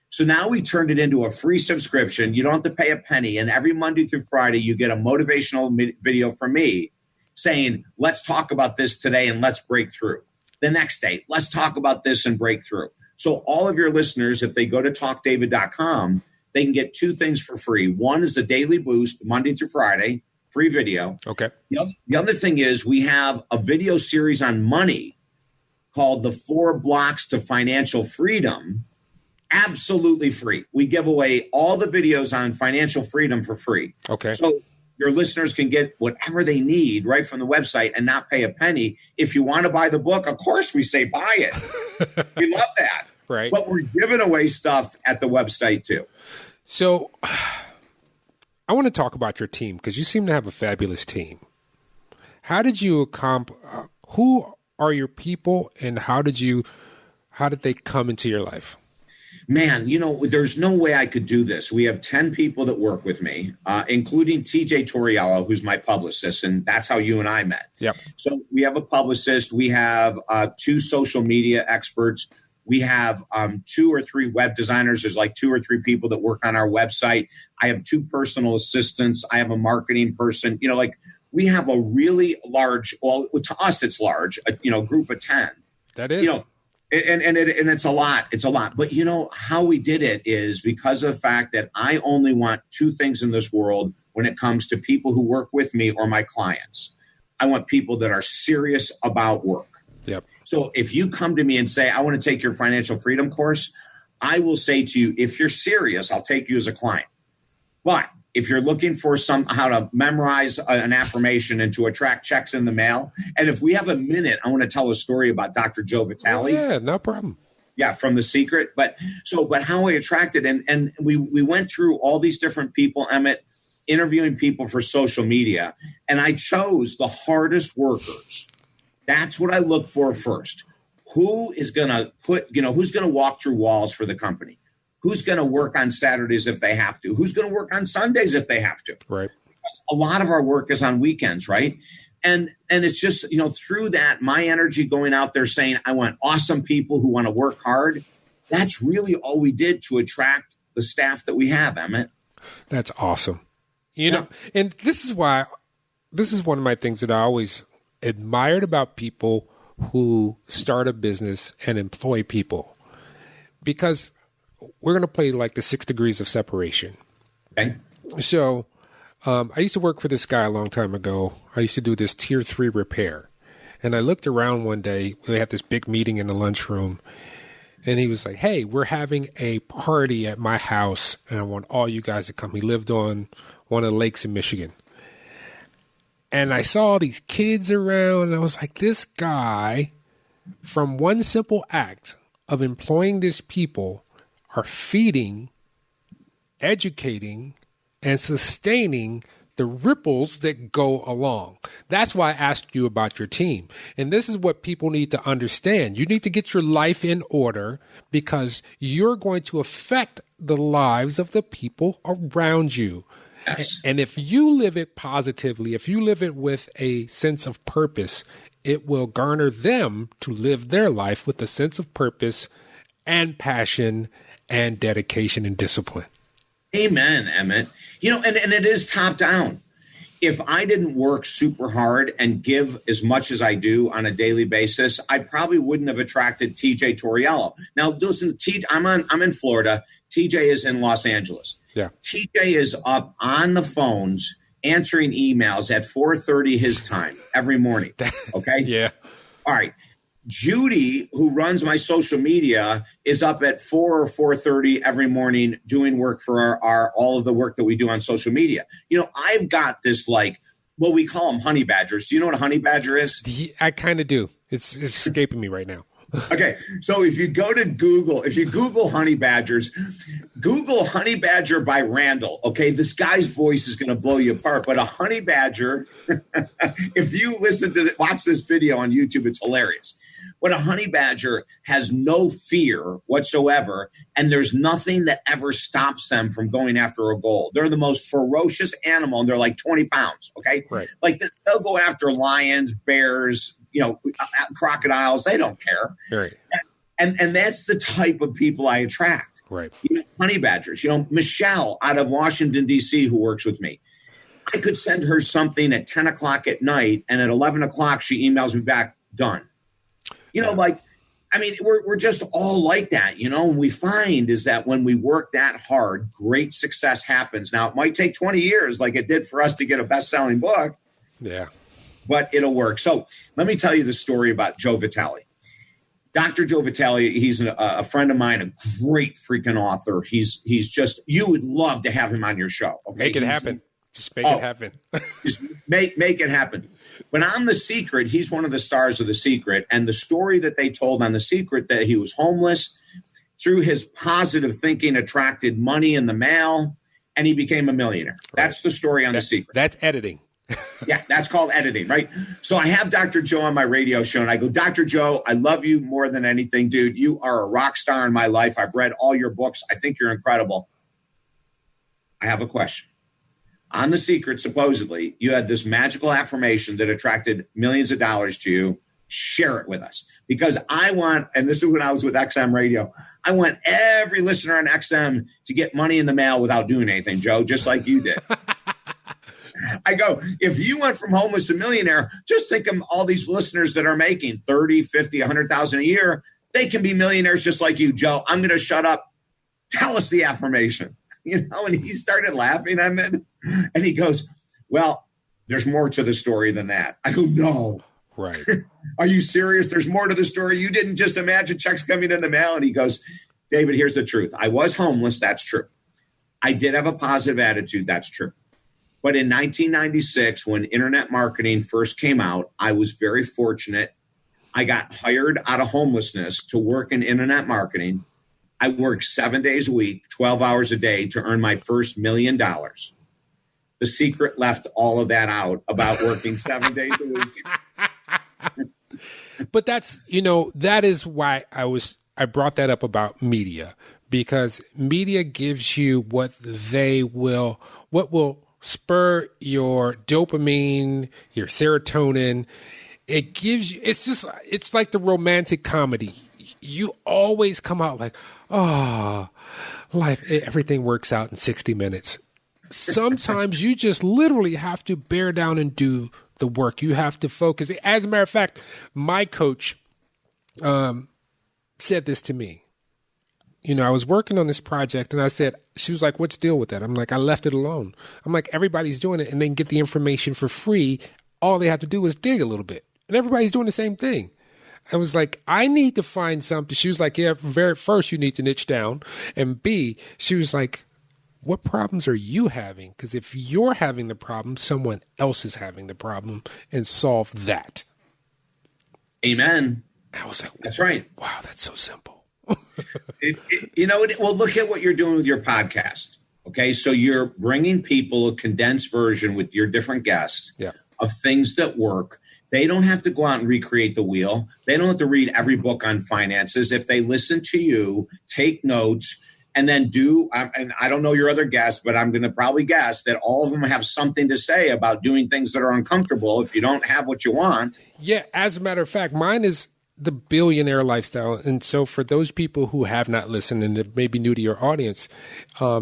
So now we turned it into a free subscription. You don't have to pay a penny. And every Monday through Friday, you get a motivational video from me saying, let's talk about this today and let's break through. The next day, let's talk about this and break through. So all of your listeners, if they go to talkdavid.com, they can get two things for free. One is a daily boost, Monday through Friday, free video. Okay. The other thing is we have a video series on money called The 4 Blocks to Financial Freedom, absolutely free. We give away all the videos on financial freedom for free. Okay. So your listeners can get whatever they need right from the website and not pay a penny. If you want to buy the book, of course we say buy it. We love that. Right. But we're giving away stuff at the website too. So I want to talk about your team because you seem to have a fabulous team. How did you accomplish, who are your people and how did they come into your life? Man, there's no way I could do this. We have 10 people that work with me, including TJ Torriello, who's my publicist, and that's how you and I met. Yep. So we have a publicist. We have 2 social media experts. We have 2 or 3 web designers. There's like 2 or 3 people that work on our website. I have 2 personal assistants. I have a marketing person. We have a really large, well, to us it's large, group of 10. That is. And it's a lot. It's a lot. But how we did it is because of the fact that I only want 2 things in this world when it comes to people who work with me or my clients. I want people that are serious about work. Yep. So if you come to me and say, I want to take your financial freedom course, I will say to you, if you're serious, I'll take you as a client. But if you're looking for how to memorize an affirmation and to attract checks in the mail, and if we have a minute, I want to tell a story about Dr. Joe Vitale. Oh, yeah, no problem. Yeah, from The Secret. But how I attracted, and we went through all these different people, Emmett, interviewing people for social media, and I chose the hardest workers. That's what I look for first. Who is going to who's going to walk through walls for the company? Who's going to work on Saturdays if they have to? Who's going to work on Sundays if they have to? Right. Because a lot of our work is on weekends, right? And it's just, through that, my energy going out there saying, I want awesome people who want to work hard. That's really all we did to attract the staff that we have, Emmett. That's awesome. And this is one of my things that I always admired about people who start a business and employ people, because we're going to play like the 6 degrees of separation. Okay. So I used to work for this guy a long time ago. I used to do this tier 3 repair. And I looked around one day. We had this big meeting in the lunchroom. And he was like, hey, we're having a party at my house, and I want all you guys to come. He lived on one of the lakes in Michigan. And I saw all these kids around, and I was like, this guy, from one simple act of employing these people, are feeding, educating, and sustaining the ripples that go along. That's why I asked you about your team. And this is what people need to understand. You need to get your life in order because you're going to affect the lives of the people around you. Yes. And if you live it positively, if you live it with a sense of purpose, it will garner them to live their life with a sense of purpose and passion and dedication and discipline. Amen, Emmett. And it is top down. If I didn't work super hard and give as much as I do on a daily basis, I probably wouldn't have attracted TJ Torriello. Now, listen, I'm in Florida. TJ is in Los Angeles. Yeah. TJ is up on the phones answering emails at 4:30 his time every morning. Okay? Yeah. All right. Judy, who runs my social media, is up at 4 or 4:30 every morning doing work for our all of the work that we do on social media. I've got this we call them honey badgers. Do you know what a honey badger is? I kind of do. It's escaping me right now. Okay, so if you go to Google, if you Google honey badgers, Google honey badger by Randall. Okay, this guy's voice is going to blow you apart. But a honey badger, if you watch this video on YouTube, it's hilarious. But a honey badger has no fear whatsoever, and there's nothing that ever stops them from going after a goal. They're the most ferocious animal, and they're like 20 pounds, okay? Right. They'll go after lions, bears, crocodiles. They don't care. Right. And that's the type of people I attract. Right. Honey badgers. Michelle out of Washington, D.C., who works with me. I could send her something at 10 o'clock at night, and at 11 o'clock, she emails me back, done. We're just all like that, and we find is that when we work that hard, great success happens. Now, it might take 20 years like it did for us to get a best-selling book. Yeah. But it'll work. So let me tell you the story about Joe Vitale. Dr. Joe Vitale, he's a friend of mine, a great freaking author. He's just, you would love to have him on your show. Okay? Make it happen. Just make it happen. Just make it happen. But on The Secret, he's one of the stars of The Secret. And the story that they told on The Secret, that he was homeless, through his positive thinking, attracted money in the mail, and he became a millionaire. Right. That's the story on The Secret. That's editing. Yeah, that's called editing, right? So I have Dr. Joe on my radio show, and I go, Dr. Joe, I love you more than anything, dude. You are a rock star in my life. I've read all your books. I think you're incredible. I have a question. On The Secret, supposedly, you had this magical affirmation that attracted millions of dollars to you. Share it with us. Because I want, and this is when I was with XM Radio, I want every listener on XM to get money in the mail without doing anything, Joe, just like you did. I go, if you went from homeless to millionaire, just think of all these listeners that are making 30, 50, 100,000 a year. They can be millionaires just like you, Joe. I'm going to shut up. Tell us the affirmation. And he started laughing at me. And he goes, well, there's more to the story than that. I go, no. Right. Are you serious? There's more to the story. You didn't just imagine checks coming in the mail. And he goes, David, here's the truth. I was homeless. That's true. I did have a positive attitude. That's true. But in 1996, when internet marketing first came out, I was very fortunate. I got hired out of homelessness to work in internet marketing. I worked 7 days a week, 12 hours a day to earn my first $1 million. The Secret left all of that out about working 7 days a week. But that's, that is why I brought that up about media, because media gives you what will spur your dopamine, your serotonin. It gives you, it's like the romantic comedy. You always come out like, oh, life, everything works out in 60 minutes. Sometimes you just literally have to bear down and do the work. You have to focus. As a matter of fact, my coach said this to me. I was working on this project and she was like, what's the deal with that? I'm like, I left it alone. I'm like, everybody's doing it and they can get the information for free. All they have to do is dig a little bit. And everybody's doing the same thing. I was like, I need to find something. She was like, yeah, first you need to niche down. And B, she was like, what problems are you having? Because if you're having the problem, someone else is having the problem, and solve that. Amen. I was like, that's right. Wow, that's so simple. Well, look at what you're doing with your podcast. Okay, so you're bringing people a condensed version with your different guests of things that work. They don't have to go out and recreate the wheel. They don't have to read every book on finances. If they listen to you, take notes, and then and I don't know your other guests, but I'm going to probably guess that all of them have something to say about doing things that are uncomfortable if you don't have what you want. Yeah, as a matter of fact, mine is the billionaire lifestyle. And so for those people who have not listened and that may be new to your audience,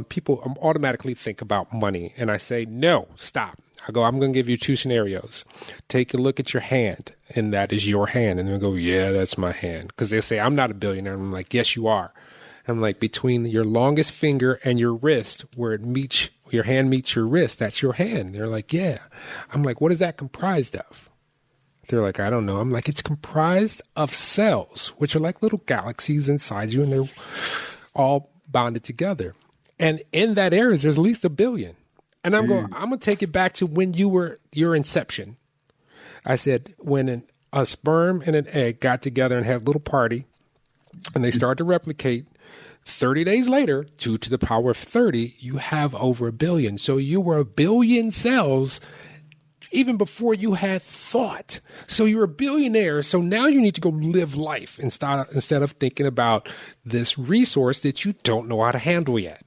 people automatically think about money. And I say, no, stop. I go, I'm going to give you two scenarios. Take a look at your hand, and that is your hand. And they'll go, yeah, that's my hand. Because they say, I'm not a billionaire. And I'm like, yes, you are. I'm like, between your longest finger and your wrist, where it meets, your hand meets your wrist, that's your hand. They're like, yeah. I'm like, what is that comprised of? They're like, I don't know. I'm like, it's comprised of cells, which are like little galaxies inside you, and they're all bonded together. And in that area, there's at least 1 billion. And I'm going to take it back to when you were your inception. I said, when a sperm and an egg got together and had a little party, and they started to replicate, 30 days later, 2 to the power of 30, you have over 1 billion. So you were 1 billion cells even before you had thought. So you're a billionaire. So now you need to go live life instead of thinking about this resource that you don't know how to handle yet.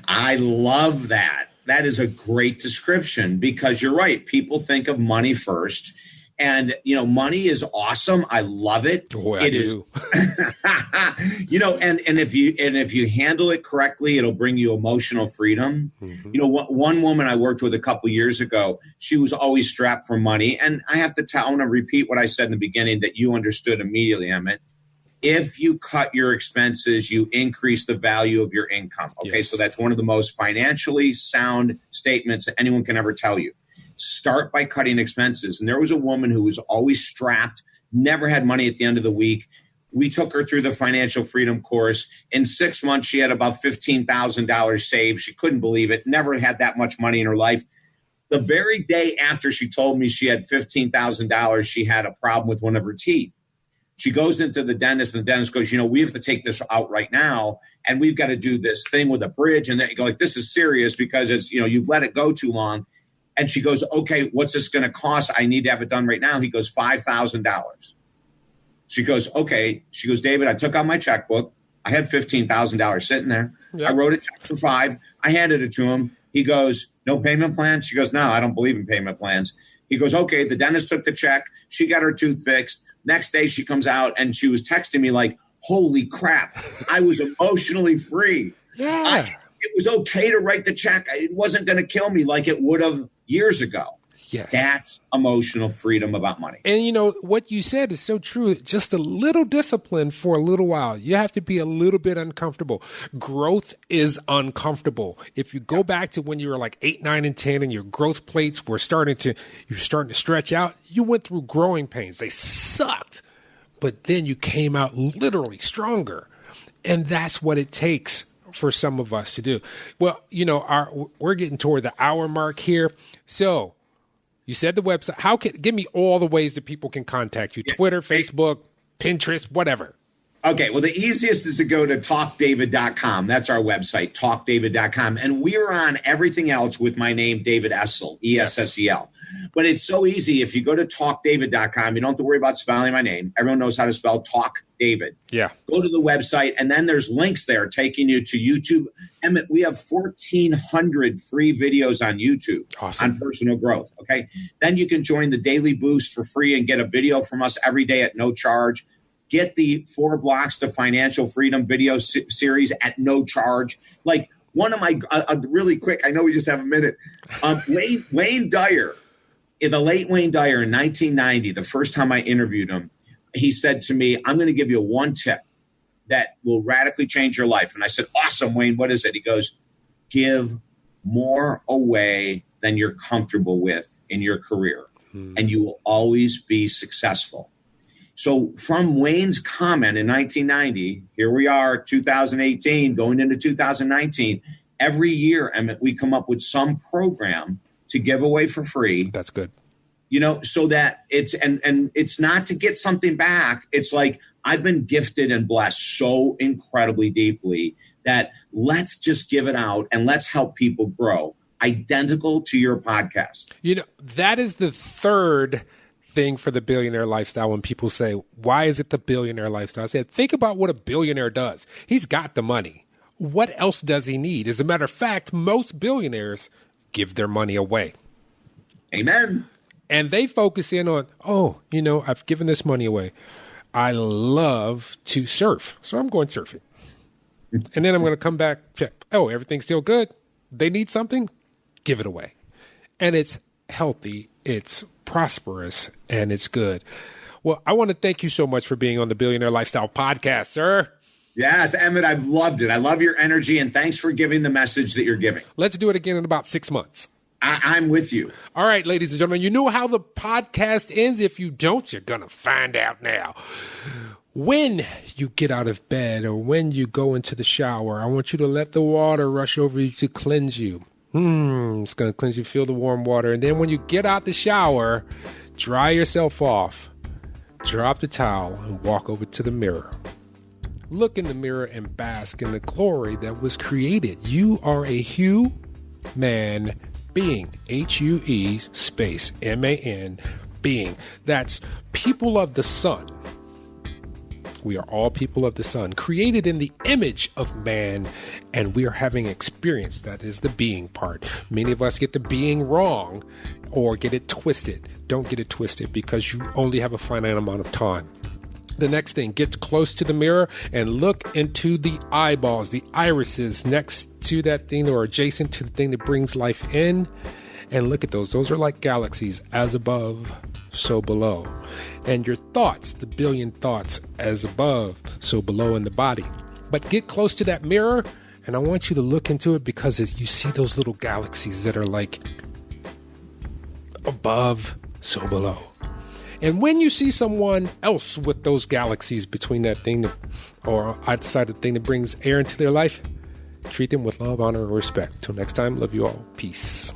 I love that. That is a great description, because you're right. People think of money first. And, money is awesome. I love it. Oh, I do. And if you handle it correctly, it'll bring you emotional freedom. Mm-hmm. One woman I worked with a couple years ago, she was always strapped for money. And I have to I want to repeat what I said in the beginning that you understood immediately, Emmett. If you cut your expenses, you increase the value of your income. Okay, yes. So that's one of the most financially sound statements that anyone can ever tell you. Start by cutting expenses. And there was a woman who was always strapped, never had money at the end of the week. We took her through the financial freedom course. In 6 months, she had about $15,000 saved. She couldn't believe it. Never had that much money in her life. The very day after she told me she had $15,000, she had a problem with one of her teeth. She goes into the dentist, and the dentist goes, we have to take this out right now. And we've got to do this thing with a bridge. And then you go like, this is serious because it's, you've let it go too long. And she goes, okay, what's this going to cost? I need to have it done right now. He goes, $5,000. She goes, okay. She goes, David, I took out my checkbook. I had $15,000 sitting there. Yep. I wrote a check for $5,000. I handed it to him. He goes, no payment plan? She goes, no, I don't believe in payment plans. He goes, okay. The dentist took the check. She got her tooth fixed. Next day she comes out and she was texting me like, holy crap, I was emotionally free. Yeah. It was okay to write the check. It wasn't going to kill me like it would have years ago. Yes. That's emotional freedom about money. And what you said is so true. Just a little discipline for a little while. You have to be a little bit uncomfortable. Growth is uncomfortable. If you go back to when you were like 8, 9, and 10 and your growth plates were starting to stretch out, you went through growing pains. They sucked. But then you came out literally stronger. And that's what it takes for some of us to do. Well, we're getting toward the hour mark here. So you said the website. Give me all the ways that people can contact you. Twitter, Facebook, Pinterest, whatever. Okay. Well, the easiest is to go to talkdavid.com. That's our website, talkdavid.com. And we're on everything else with my name, David Essel, E-S-S-E-L. But it's so easy. If you go to talkdavid.com, you don't have to worry about spelling my name. Everyone knows how to spell Talk David. Yeah. Go to the website, and then there's links there taking you to YouTube. Emmett, we have 1,400 free videos on YouTube on personal growth. Okay. Then you can join the Daily Boost for free and get a video from us every day at no charge. Get the 4 Blocks to Financial Freedom video series at no charge. Like one of my, really quick, I know we just have a minute. Wayne Dyer. The late Wayne Dyer in 1990, the first time I interviewed him, he said to me, I'm going to give you one tip that will radically change your life. And I said, awesome, Wayne, what is it? He goes, give more away than you're comfortable with in your career, and you will always be successful. So from Wayne's comment in 1990, here we are, 2018, going into 2019, every year, Emmett, we come up with some program to give away for free. That's good. So that and it's not to get something back. It's like, I've been gifted and blessed so incredibly deeply that let's just give it out and let's help people grow. Identical to your podcast. That is the third thing for the billionaire lifestyle. When people say, why is it the billionaire lifestyle? I said, think about what a billionaire does. He's got the money. What else does he need? As a matter of fact, most billionaires give their money away. Amen. And they focus in on, I've given this money away. I love to surf, so I'm going surfing. And then I'm going to come back, check. Oh, everything's still good. They need something, give it away. And it's healthy, it's prosperous, and it's good. Well, I want to thank you so much for being on the Billionaire Lifestyle Podcast, sir. Yes, Emmett, I've loved it. I love your energy, and thanks for giving the message that you're giving. Let's do it again in about 6 months. I'm with you. All right, ladies and gentlemen, you know how the podcast ends. If you don't, you're going to find out now. When you get out of bed or when you go into the shower, I want you to let the water rush over you to cleanse you. It's going to cleanse you. Feel the warm water. And then when you get out the shower, dry yourself off. Drop the towel and walk over to the mirror. Look in the mirror and bask in the glory that was created. You are a human being. H-U-E space M-A-N being. That's people of the sun. We are all people of the sun, created in the image of man, and we are having experience. That is the being part. Many of us get the being wrong or get it twisted. Don't get it twisted because you only have a finite amount of time. The next thing, get close to the mirror and look into the eyeballs, the irises next to that thing or adjacent to the thing that brings life in. And look at those. Those are like galaxies, as above, so below. And your thoughts, the billion thoughts, as above, so below in the body. But get close to that mirror, and I want you to look into it because as you see those little galaxies that are like above, so below. And when you see someone else with those galaxies between that thing or outside the thing that brings air into their life, treat them with love, honor, and respect. Till next time, love you all. Peace.